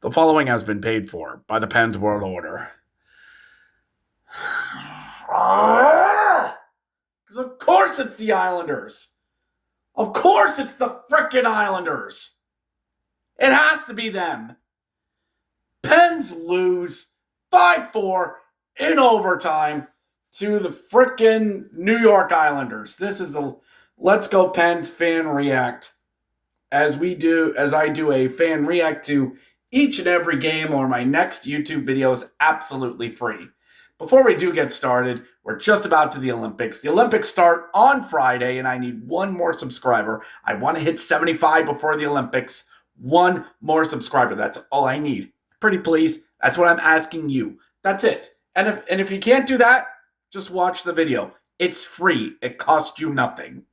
The following has been paid for by the Pens World Order. Because of course it's the Islanders. Of course it's the frickin' Islanders. It has to be them. Pens lose 5-4 in overtime to the frickin' New York Islanders. This is a Let's Go Pens fan react. As I do a fan react to each and every game, or my next YouTube video is absolutely free. Before we do get started, we're just about to the Olympics. The Olympics start on Friday, and I need one more subscriber. I want to hit 75 before the Olympics. One more subscriber. That's all I need. Pretty please. That's what I'm asking you. That's it. And if you can't do that, just watch the video. It's free. It costs you nothing.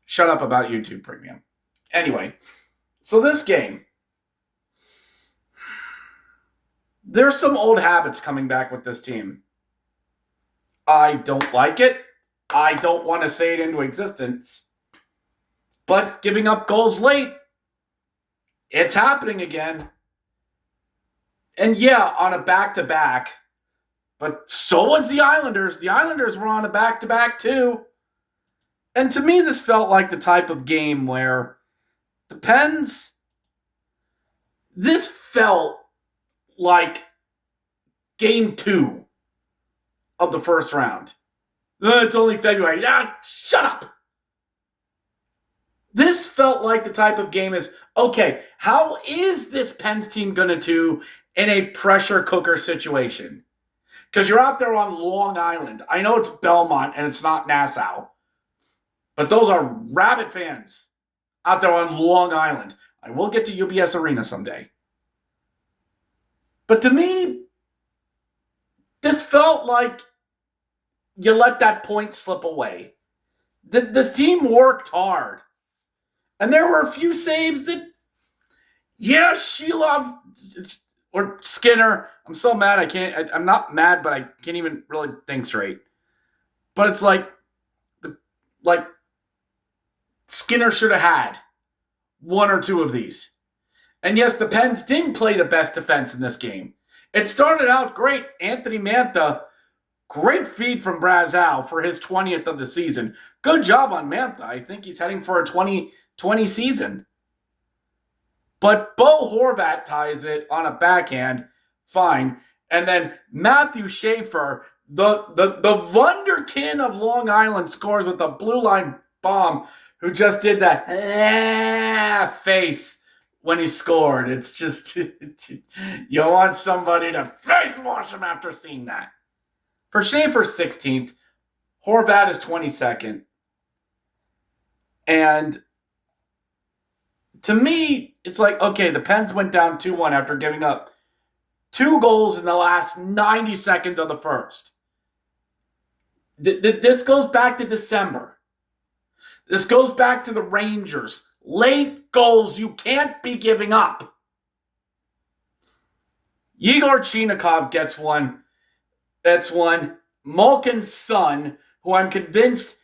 Shut up about YouTube Premium. Anyway, so this game, there's some old habits coming back with this team. I don't like it. I don't want to say it into existence. But giving up goals late, it's happening again. And yeah, on a back-to-back. But so was the Islanders. The Islanders were on a back-to-back too. And to me, this felt like the type of game where the Pens, this felt like game 2 of the first round. It's only February. Shut up. This felt like the type of game is, okay, how is this Pens team going to do in a pressure cooker situation? Because you're out there on Long Island. I know it's Belmont and it's not Nassau. But those are Rabbit fans out there on Long Island. I will get to UBS Arena someday. But to me, this felt like you let that point slip away. This team worked hard. And there were a few saves that, yeah, Sheila or Skinner. I'm so mad I'm not mad, but I can't even really think straight. But it's like Skinner should have had one or two of these. And yes, the Pens didn't play the best defense in this game. It started out great. Anthony Mantha, great feed from Brazow for his 20th of the season. Good job on Mantha. I think he's heading for a 2020 season. But Bo Horvat ties it on a backhand. Fine. And then Matthew Schaefer, the wunderkind of Long Island, scores with a blue line bomb, who just did that face when he scored. It's just, you want somebody to face wash him after seeing that. For Schaefer's 16th, Horvat is 22nd. And to me, it's like, okay, the Pens went down 2-1 after giving up 2 goals in the last 90 seconds of the first. This goes back to December. This goes back to the Rangers. Late goals you can't be giving up. Yegor Chinakhov gets one. That's one. Malkin's son, who I'm convinced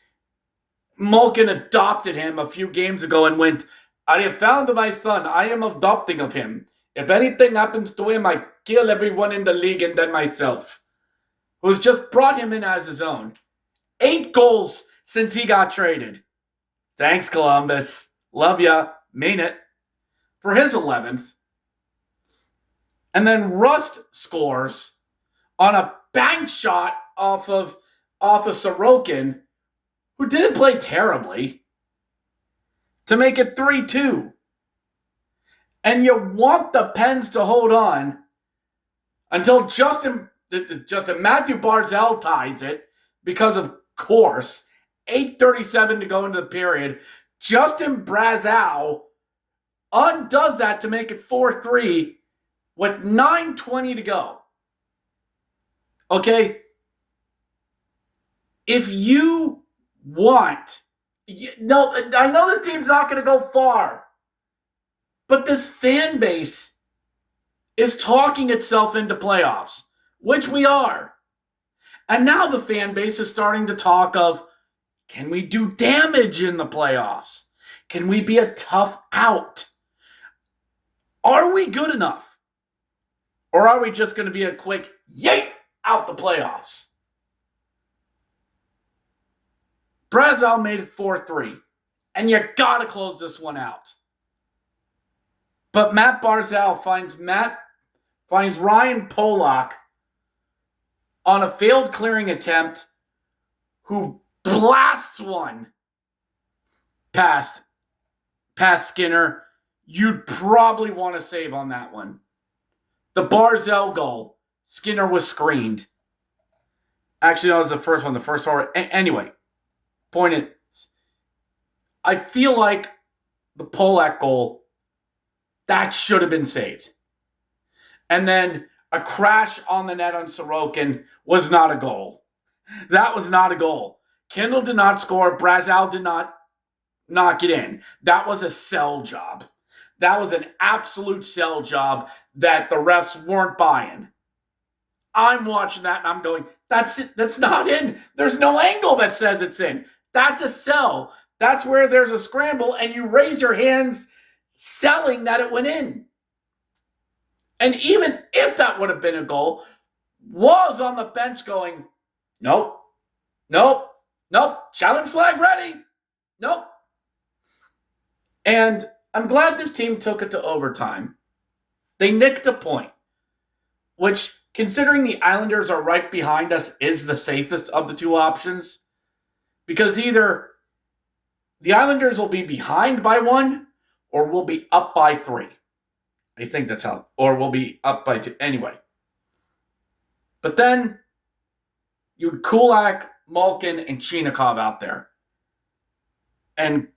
Malkin adopted him a few games ago and went, I have found my son. I am adopting of him. If anything happens to him, I kill everyone in the league and then myself. Who's just brought him in as his own. 8 goals since he got traded. Thanks, Columbus. Love ya. Mean it. For his 11th. And then Rust scores on a bank shot off of Sorokin, who didn't play terribly, to make it 3-2. And you want the Pens to hold on until Justin Matthew Barzal ties it, because of course, 8:37 to go into the period. Justin Brazow undoes that to make it 4-3 with 9:20 to go. Okay? If you want... No, I know this team's not going to go far. But this fan base is talking itself into playoffs, which we are. And now the fan base is starting to talk of, can we do damage in the playoffs? Can we be a tough out? Are we good enough? Or are we just going to be a quick yay out the playoffs? Brazeau made it 4-3. And you got to close this one out. But Matt Barzal finds Ryan Pollock on a failed clearing attempt who blasts one past Skinner. You'd probably want to save on that one. The Barzal goal, Skinner was screened. Actually, that was the first one. The first one. Anyway, point is, I feel like the Polak goal, that should have been saved. And then a crash on the net on Sorokin was not a goal. That was not a goal. Kendall did not score. Brazeau did not knock it in. That was a sell job. That was an absolute sell job that the refs weren't buying. I'm watching that and I'm going, that's it. That's not in. There's no angle that says it's in. That's a sell. That's where there's a scramble and you raise your hands selling that it went in. And even if that would have been a goal, was on the bench going, nope, nope, nope, challenge flag ready, nope. And I'm glad this team took it to overtime. They nicked a point, which, considering the Islanders are right behind us, is the safest of the two options. Because either the Islanders will be behind by 1 or we'll be up by 3. I think that's how. Or we'll be up by 2. Anyway. But then you'd Kulak, Malkin, and Chinakhov out there. And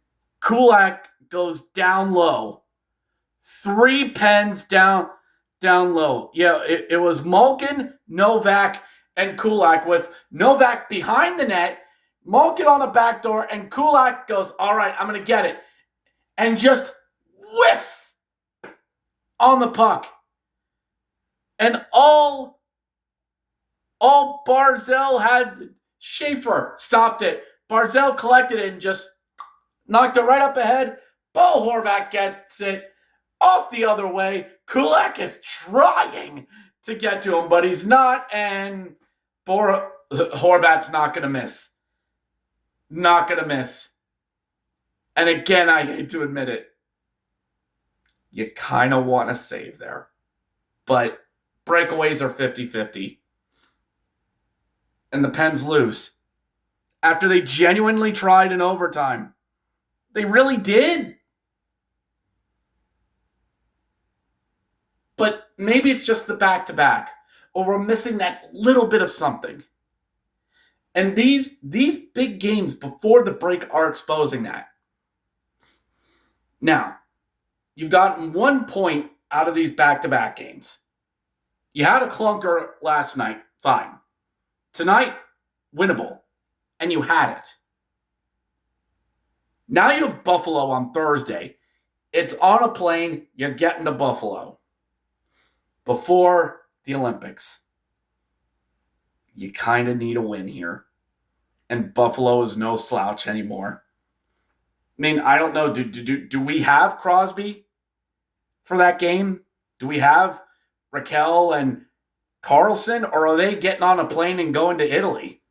Kulak goes down low. 3 pens down low. Yeah, it was Malkin, Novak, and Kulak with Novak behind the net, Malkin on the back door, and Kulak goes, all right, I'm going to get it. And just whiffs on the puck. And all Barzal had, Schaefer stopped it. Barzal collected it and just knocked it right up ahead. Bo Horvat gets it off the other way. Kulak is trying to get to him, but he's not, and Horvat's not going to miss. Not going to miss. And again, I hate to admit it, you kind of want to save there. But breakaways are 50-50. And the Pens lose. After they genuinely tried in overtime. They really did. But maybe it's just the back-to-back. Or we're missing that little bit of something. And these big games before the break are exposing that. Now, you've gotten 1 point out of these back-to-back games. You had a clunker last night. Fine. Tonight, winnable. And you had it. Now you have Buffalo on Thursday. It's on a plane. You're getting to Buffalo. Before the Olympics. You kind of need a win here. And Buffalo is no slouch anymore. I mean, I don't know. Do we have Crosby for that game? Do we have Raquel and Carlson? Or are they getting on a plane and going to Italy?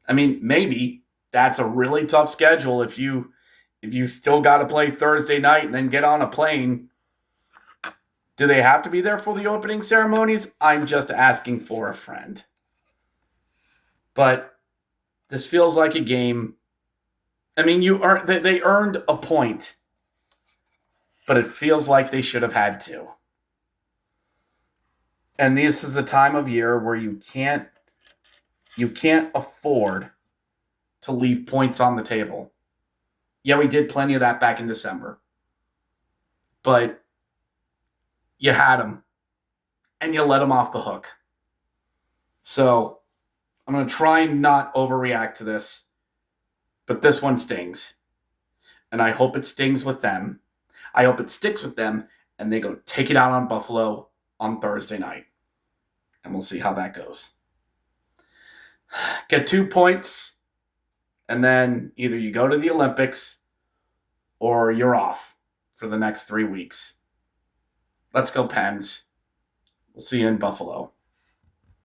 I mean, maybe. That's a really tough schedule if you still got to play Thursday night and then get on a plane. Do they have to be there for the opening ceremonies? I'm just asking for a friend. But this feels like a game. I mean, they earned a point, but it feels like they should have had to. And this is the time of year where you can't afford to leave points on the table. Yeah, we did plenty of that back in December. But you had them, and you let them off the hook. So I'm going to try and not overreact to this, but this one stings. And I hope it stings with them. I hope it sticks with them, and they go take it out on Buffalo on Thursday night. And we'll see how that goes. Get 2 points, and then either you go to the Olympics or you're off for the next 3 weeks. Let's go Pens. We'll see you in Buffalo.